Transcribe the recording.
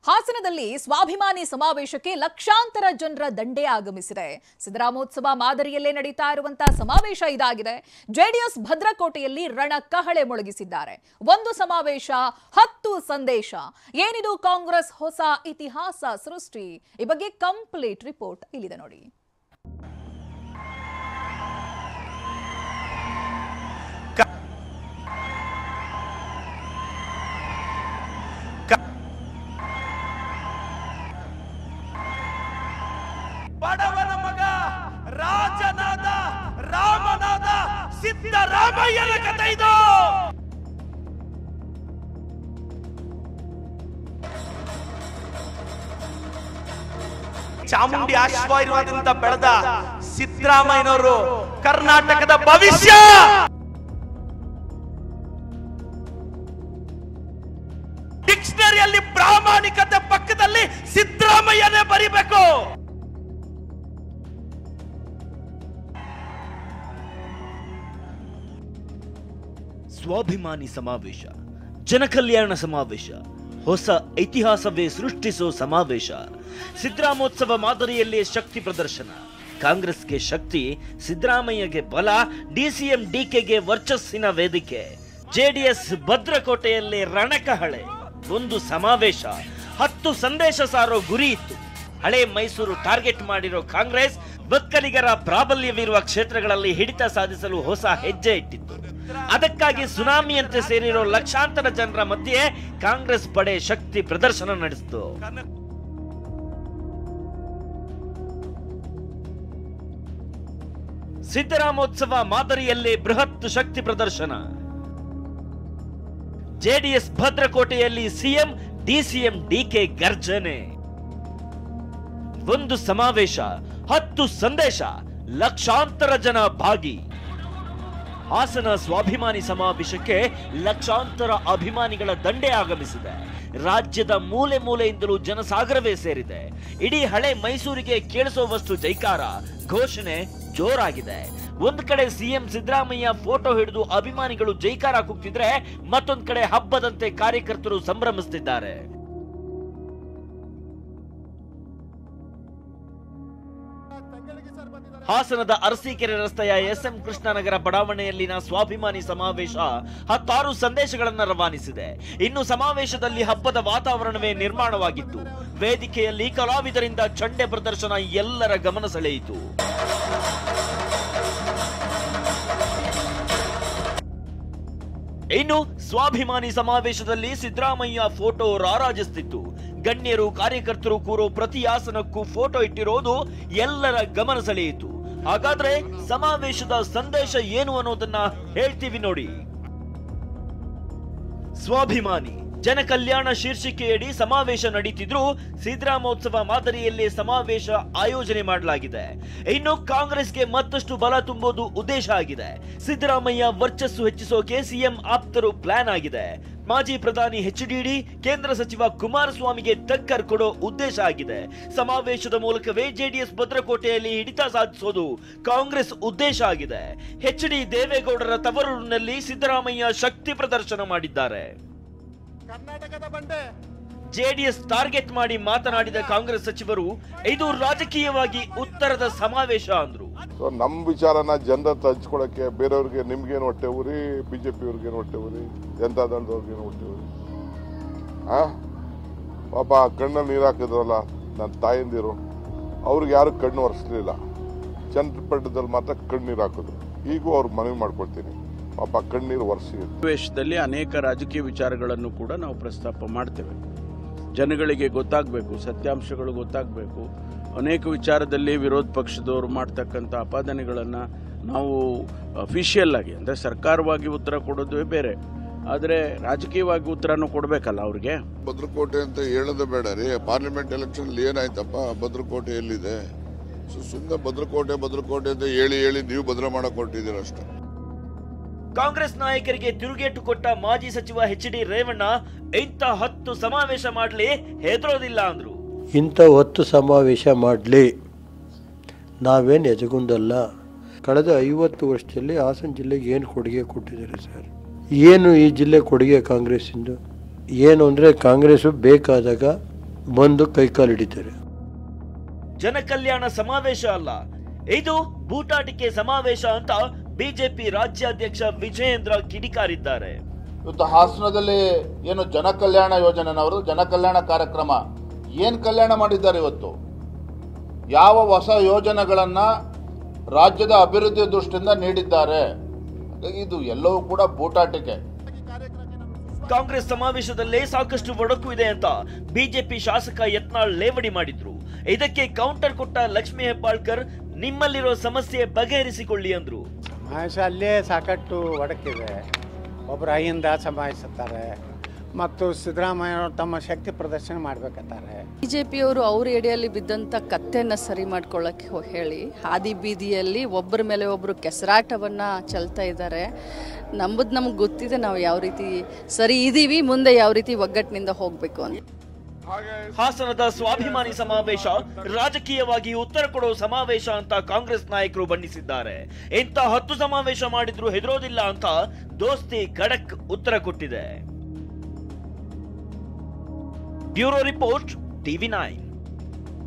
ಹಾಸನದಲ್ಲಿ ಸ್ವಾಭಿಮಾನಿ ಸಮಾವೇಶಕ್ಕೆ ಲಕ್ಷಾಂತರ ಜನರ ದಂಡೇ ಆಗಮಿಸಿದೆ. ಸಿದ್ದರಾಮೋತ್ಸವ ಮಾದರಿಯಲ್ಲೇ ನಡೀತಾ ಇರುವಂತಹ ಸಮಾವೇಶ ಇದಾಗಿದೆ. ಜೆಡಿಎಸ್ ಭದ್ರಕೋಟೆಯಲ್ಲಿ ರಣಕಹಳೆ ಮೊಳಗಿಸಿದ್ದಾರೆ. ಒಂದು ಸಮಾವೇಶ 10 ಸಂದೇಶ. ಏನಿದು ಕಾಂಗ್ರೆಸ್ ಹೊಸ ಇತಿಹಾಸ ಸೃಷ್ಟಿ? ಈ ಬಗ್ಗೆ ಕಂಪ್ಲೀಟ್ ರಿಪೋರ್ಟ್ ಇಲ್ಲಿದೆ ನೋಡಿ. ಬಡವನ ಮಗ ರಾಜನಾದ ರಾಮನಾದ ಸಿದ್ದರಾಮಯ್ಯನ ಕಥೆ ಇದು. ಚಾಮುಂಡಿ ಆಶೀರ್ವಾದದಿಂದ ಬೆಳೆದ ಸಿದ್ದರಾಮಯ್ಯನವರು ಕರ್ನಾಟಕದ ಭವಿಷ್ಯ. ಡಿಕ್ಷನರಿಯಲ್ಲಿ ಪ್ರಾಮಾಣಿಕತೆ ಪಕ್ಕದಲ್ಲಿ ಸಿದ್ದರಾಮಯ್ಯನೇ ಬರಿಬೇಕು. ಸ್ವಾಭಿಮಾನಿ ಸಮಾವೇಶ, ಜನಕಲ್ಯಾಣ ಸಮಾವೇಶ, ಹೊಸ ಇತಿಹಾಸವೇ ಸೃಷ್ಟಿಸೋ ಸಮಾವೇಶ. ಸಿದ್ದರಾಮೋತ್ಸವ ಮಾದರಿಯಲ್ಲೇ ಶಕ್ತಿ ಪ್ರದರ್ಶನ. ಕಾಂಗ್ರೆಸ್ಗೆ ಶಕ್ತಿ, ಸಿದ್ದರಾಮಯ್ಯಗೆ ಬಲ, ಡಿಸಿಎಂ ಡಿಕೆಗೆ ವರ್ಚಸ್ಸಿನ ವೇದಿಕೆ. ಜೆಡಿಎಸ್ ಭದ್ರಕೋಟೆಯಲ್ಲಿ ರಣಕಹಳೆ. ಒಂದು ಸಮಾವೇಶ 10 ಸಂದೇಶ ಸಾರೋ ಗುರಿ ಇತ್ತು. ಹಳೆ ಮೈಸೂರು ಟಾರ್ಗೆಟ್ ಮಾಡಿರೋ ಕಾಂಗ್ರೆಸ್ ಒಕ್ಕಲಿಗರ ಪ್ರಾಬಲ್ಯವಿರುವ ಕ್ಷೇತ್ರಗಳಲ್ಲಿ ಹಿಡಿತ ಸಾಧಿಸಲು ಹೊಸ ಹೆಜ್ಜೆ ಇಟ್ಟಿತ್ತು. ಅದಕ್ಕಾಗಿ ಸುನಾಮಿಯಂತೆ ಸೇರಿರೋ ಲಕ್ಷಾಂತರ ಜನರ ಮಧ್ಯೆ ಕಾಂಗ್ರೆಸ್ ಪಡೆ ಶಕ್ತಿ ಪ್ರದರ್ಶನ ನಡೆಸಿತು. ಸಿದ್ದರಾಮೋತ್ಸವ ಮಾದರಿಯಲ್ಲೇ ಬೃಹತ್ ಶಕ್ತಿ ಪ್ರದರ್ಶನ. ಜೆಡಿಎಸ್ ಭದ್ರಕೋಟೆಯಲ್ಲಿ ಸಿಎಂ ಡಿಸಿಎಂ ಡಿಕೆ ಗರ್ಜನೆ. ಒಂದು ಸಮಾವೇಶ 10 ಸಂದೇಶ, ಲಕ್ಷಾಂತರ ಜನ ಭಾಗಿ. ಹಾಸನ ಸ್ವಾಭಿಮಾನಿ ಸಮಾವೇಶಕ್ಕೆ ಲಕ್ಷಾಂತರ ಅಭಿಮಾನಿಗಳ ದಂಡೇ ಆಗಮಿಸಿದೆ. ರಾಜ್ಯದ ಮೂಲೆ ಮೂಲೆಯಿಂದಲೂ ಜನಸಾಗರವೇ ಸೇರಿದೆ. ಇಡೀ ಹಳೆ ಮೈಸೂರಿಗೆ ಕೇಳಿಸುವಷ್ಟು ಜೈಕಾರ, ಘೋಷಣೆ ಜೋರಾಗಿದೆ. ಒಂದ್ ಕಡೆ ಸಿಎಂ ಸಿದ್ದರಾಮಯ್ಯ ಫೋಟೋ ಹಿಡಿದು ಅಭಿಮಾನಿಗಳು ಜೈಕಾರ ಕೂಗ್ತಿದ್ರೆ, ಮತ್ತೊಂದ್ ಕಡೆ ಹಬ್ಬದಂತೆ ಕಾರ್ಯಕರ್ತರು ಸಂಭ್ರಮಿಸುತ್ತಿದ್ದಾರೆ. ಹಾಸನದ ಅರಸೀಕೆರೆ ರಸ್ತೆಯ ಎಸ್ಎಂ ಕೃಷ್ಣನಗರ ಬಡಾವಣೆಯಲ್ಲಿನ ಸ್ವಾಭಿಮಾನಿ ಸಮಾವೇಶ 16 ಸಂದೇಶಗಳನ್ನು ರವಾನಿಸಿದೆ. ಇನ್ನು ಸಮಾವೇಶದಲ್ಲಿ ಹಬ್ಬದ ವಾತಾವರಣವೇ ನಿರ್ಮಾಣವಾಗಿತ್ತು. ವೇದಿಕೆಯಲ್ಲಿ ಕಲಾವಿದರಿಂದ ಚಂಡೆ ಪ್ರದರ್ಶನ ಎಲ್ಲರ ಗಮನ ಸೆಳೆಯಿತು. ಇನ್ನು ಸ್ವಾಭಿಮಾನಿ ಸಮಾವೇಶದಲ್ಲಿ ಸಿದ್ದರಾಮಯ್ಯ ಫೋಟೋ ರಾರಾಜಿಸುತ್ತಿತ್ತು. ಗಣ್ಯರು ಕಾರ್ಯಕರ್ತರು ಕೂರೋ ಪ್ರತಿ ಆಸನಕ್ಕೂ ಫೋಟೋ ಇಟ್ಟಿರೋದು ಎಲ್ಲರ ಗಮನ ಸೆಳೆಯಿತು. ಹಾಗಾದ್ರೆ ಸಮಾವೇಶದ ಸಂದೇಶ ಏನು ಅನ್ನೋದನ್ನ ಹೇಳ್ತೀವಿ ನೋಡಿ. ಸ್ವಾಭಿಮಾನಿ ಜನಕಲ್ಯಾಣ ಶೀರ್ಷಿಕೆಯಡಿ ಸಮಾವೇಶ ನಡೀತಿದ್ರು. ಸಿದ್ದರಾಮೋತ್ಸವ ಮಾದರಿಯಲ್ಲಿ ಸಮಾವೇಶ ಆಯೋಜನೆ ಮಾಡಲಾಗಿದೆ. ಇನ್ನು ಕಾಂಗ್ರೆಸ್ಗೆ ಮತ್ತಷ್ಟು ಬಲ ತುಂಬೋದು ಉದ್ದೇಶ ಆಗಿದೆ. ಸಿದ್ದರಾಮಯ್ಯ ವರ್ಚಸ್ಸು ಹೆಚ್ಚಿಸೋಕೆ ಸಿಎಂ ಆಪ್ತರು ಪ್ಲಾನ್ ಆಗಿದೆ. ಮಾಜಿ ಪ್ರಧಾನಿ ಎಚ್ಡಿಡಿ, ಕೇಂದ್ರ ಸಚಿವ ಕುಮಾರಸ್ವಾಮಿಗೆ ಟಕ್ಕರ್ ಕೊಡೋ ಉದ್ದೇಶ ಆಗಿದೆ. ಸಮಾವೇಶದ ಮೂಲಕವೇ ಜೆಡಿಎಸ್ ಭದ್ರಕೋಟೆಯಲ್ಲಿ ಹಿಡಿತ ಸಾಧಿಸೋದು ಕಾಂಗ್ರೆಸ್ ಉದ್ದೇಶ ಆಗಿದೆ. ಎಚ್ಡಿ ದೇವೇಗೌಡರ ತವರೂರಿನಲ್ಲಿ ಸಿದ್ದರಾಮಯ್ಯ ಶಕ್ತಿ ಪ್ರದರ್ಶನ ಮಾಡಿದ್ದಾರೆ. ಕರ್ನಾಟಕದ ಬಂಡೆ ಜೆಡಿಎಸ್ ಟಾರ್ಗೆಟ್ ಮಾಡಿ ಮಾತನಾಡಿದ ಕಾಂಗ್ರೆಸ್ ಸಚಿವರು, ಇದು ರಾಜಕೀಯವಾಗಿ ಉತ್ತರದ ಸಮಾವೇಶ ಅಂದ್ರು. ನಮ್ಮ ವಿಚಾರನ ಜನರ ಹಂಚ್ಕೊಳಕ್ಕೆ ಬೇರೆಯವ್ರಿಗೆ ನಿಮ್ಗೇನು ಹೊಟ್ಟೆ ಊರಿ, ಬಿಜೆಪಿ ಅವ್ರಿಗೇನು ಹೊಟ್ಟೆ ಊರಿ, ಜನತಾ ದಳದವ್ರಿಗೇನು ಹೊಟ್ಟೆ ಊರಿ. ಪಾಪ ಕಣ್ಣಲ್ಲಿ ನೀರು ಹಾಕಿದ್ರಲ್ಲ ನನ್ನ ತಾಯಂದಿರು, ಅವ್ರಿಗೆ ಯಾರು ಕಣ್ಣು ಒರೆಸ್ಲಿಲ್ಲ. ಚನ್ನಪಟ್ಟಣದಲ್ಲಿ ಮಾತ್ರ ಕಣ್ಣೀರು ಹಾಕಿದ್ರು. ಈಗೂ ಅವ್ರಿಗೆ ಮನವಿ ಮಾಡ್ಕೊಳ್ತೀನಿ, ಪಾಪ ಕಣ್ಣೀರು ಒರೆಸಿ. ದೇಶದಲ್ಲಿ ಅನೇಕ ರಾಜಕೀಯ ವಿಚಾರಗಳನ್ನು ಕೂಡ ನಾವು ಪ್ರಸ್ತಾಪ ಮಾಡ್ತೇವೆ. ಜನಗಳಿಗೆ ಗೊತ್ತಾಗಬೇಕು, ಸತ್ಯಾಂಶಗಳು ಗೊತ್ತಾಗಬೇಕು. ಅನೇಕ ವಿಚಾರದಲ್ಲಿ ವಿರೋಧ ಪಕ್ಷದವರು ಮಾಡ್ತಕ್ಕಂಥ ಆಪಾದನೆಗಳನ್ನು ನಾವು ಅಫಿಷಿಯಲ್ ಆಗಿ, ಅಂದರೆ ಸರ್ಕಾರವಾಗಿ ಉತ್ತರ ಕೊಡೋದು ಬೇರೆ, ಆದರೆ ರಾಜಕೀಯವಾಗಿ ಉತ್ತರನೂ ಕೊಡಬೇಕಲ್ಲ ಅವ್ರಿಗೆ. ಭದ್ರಕೋಟೆ ಅಂತ ಹೇಳೋದು ಬೇಡ ರೀ. ಪಾರ್ಲಿಮೆಂಟ್ ಎಲೆಕ್ಷನ್ ಏನಾಯ್ತಪ್ಪ, ಭದ್ರಕೋಟೆ ಎಲ್ಲಿದೆ? ಸುಮ್ಮನೆ ಭದ್ರಕೋಟೆ ಅಂತ ಹೇಳಿ ನೀವು ಭದ್ರ ಮಾಡಕ್ ಹೊರಟಿದ್ದೀರ ಅಷ್ಟೇ. ಕಾಂಗ್ರೆಸ್ ನಾಯಕರಿಗೆ ತಿರುಗೇಟು ಕೊಟ್ಟ ಮಾಜಿ ಸಚಿವ ಎಚ್ಡಿ ರೇವಣ್ಣ, ಇಂಥ 10 ಸಮಾವೇಶ ಮಾಡಲಿ ಹೆದರೋದಿಲ್ಲ ಅಂದ್ರು. ಇಂಥ 10 ಸಮಾವೇಶ ಮಾಡಲಿ, ನಾವೇನು ಎಜಗುಂದಲ್ಲ. ಕಳೆದ 50 ವರ್ಷದಲ್ಲಿ ಹಾಸನ ಜಿಲ್ಲೆಗೆ ಏನು ಕೊಡುಗೆ ಕೊಟ್ಟಿದ್ದಾರೆ ಸರ್? ಏನು ಈ ಜಿಲ್ಲೆ ಕೊಡುಗೆ ಕಾಂಗ್ರೆಸ್ಸಿಂದು? ಏನು ಅಂದರೆ ಕಾಂಗ್ರೆಸ್ಸು ಬೇಕಾದಾಗ ಬಂದು ಕೈಕಾಲು ಹಿಡಿತಾರೆ. ಜನಕಲ್ಯಾಣ ಸಮಾವೇಶ ಅಲ್ಲ, ಇದು ಬೂಟಾಟಿಕೆ ಸಮಾವೇಶ ಅಂತ ಬಿಜೆಪಿ ರಾಜ್ಯಾಧ್ಯಕ್ಷ ವಿಜಯೇಂದ್ರ ಕಿಡಿಕಾರಿದ್ದಾರೆ. ಇವತ್ತು ಹಾಸನದಲ್ಲಿ ಏನು ಜನಕಲ್ಯಾಣ ಯೋಜನೆನವರು ಜನಕಲ್ಯಾಣ ಕಾರ್ಯಕ್ರಮ ಏನು ಕಲ್ಯಾಣ ಮಾಡಿದ್ದಾರೆ? ಇವತ್ತು ಯಾವ ಹೊಸ ಯೋಜನೆಗಳನ್ನ ರಾಜ್ಯದ ಅಭಿವೃದ್ಧಿ ದೃಷ್ಟಿಯಿಂದ ನೀಡಿದ್ದಾರೆ? ಇದು ಎಲ್ಲವೂ ಕೂಡ ಬೂಟಾಟಿಕೆ. ಕಾಂಗ್ರೆಸ್ ಸಮಾವೇಶದಲ್ಲೇ ಸಾಕಷ್ಟು ಒಡಕು ಇದೆ ಅಂತ ಬಿಜೆಪಿ ಶಾಸಕ ಯತ್ನಾಳ್ ಲೇವಡಿ ಮಾಡಿದ್ರು. ಇದಕ್ಕೆ ಕೌಂಟರ್ ಕೊಟ್ಟ ಲಕ್ಷ್ಮೀ ಹೆಬ್ಬಾಳ್ಕರ್, ನಿಮ್ಮಲ್ಲಿರೋ ಸಮಸ್ಯೆ ಬಗೆಹರಿಸಿಕೊಳ್ಳಿ ಅಂದ್ರು. ಸಮಾವೇಶ ಅಲ್ಲೇ ಸಾಕಷ್ಟು ಒಡಕಿದೆ. ಒಬ್ಬರು ಅಹಿಂದ ಸಮಾವೇಶತ್ತಾರೆ ಮತ್ತು ಸಿದ್ದರಾಮಯ್ಯ ತಮ್ಮ ಶಕ್ತಿ ಪ್ರದರ್ಶನ ಮಾಡ್ಬೇಕಂತಾರೆ. ಬಿಜೆಪಿಯವರು ಅವ್ರ ಎಡೆಯಲ್ಲಿ ಬಿದ್ದಂಥ ಕತ್ತೆಯನ್ನು ಸರಿ ಮಾಡ್ಕೊಳ್ಳೋಕ್ಕೆ ಹೇಳಿ ಹಾದಿ ಬೀದಿಯಲ್ಲಿ ಒಬ್ಬರ ಮೇಲೆ ಒಬ್ಬರು ಕೆಸರಾಟವನ್ನು ಚೆಲ್ತಾ ಇದ್ದಾರೆ. ನಮಗೆ ಗೊತ್ತಿದೆ ನಾವು ಯಾವ ರೀತಿ ಸರಿ ಇದ್ದೀವಿ, ಮುಂದೆ ಯಾವ ರೀತಿ ಒಗ್ಗಟ್ಟಿನಿಂದ ಹೋಗಬೇಕು ಅಂತ. ಹಾಸನದ ಸ್ವಾಭಿಮಾನಿ ಸಮಾವೇಶ ರಾಜಕೀಯವಾಗಿ ಉತ್ತರ ಕೊಡೋ ಸಮಾವೇಶ ಅಂತ ಕಾಂಗ್ರೆಸ್ ನಾಯಕರು ಬಣ್ಣಿಸಿದ್ದಾರೆ. ಇಂಥ 10 ಸಮಾವೇಶ ಮಾಡಿದ್ರು ಹೆದರೋದಿಲ್ಲ ಅಂತ ದೋಸ್ತಿ ಖಡಕ್ ಉತ್ತರ ಕೊಟ್ಟಿದೆ. Bureau report, TV9.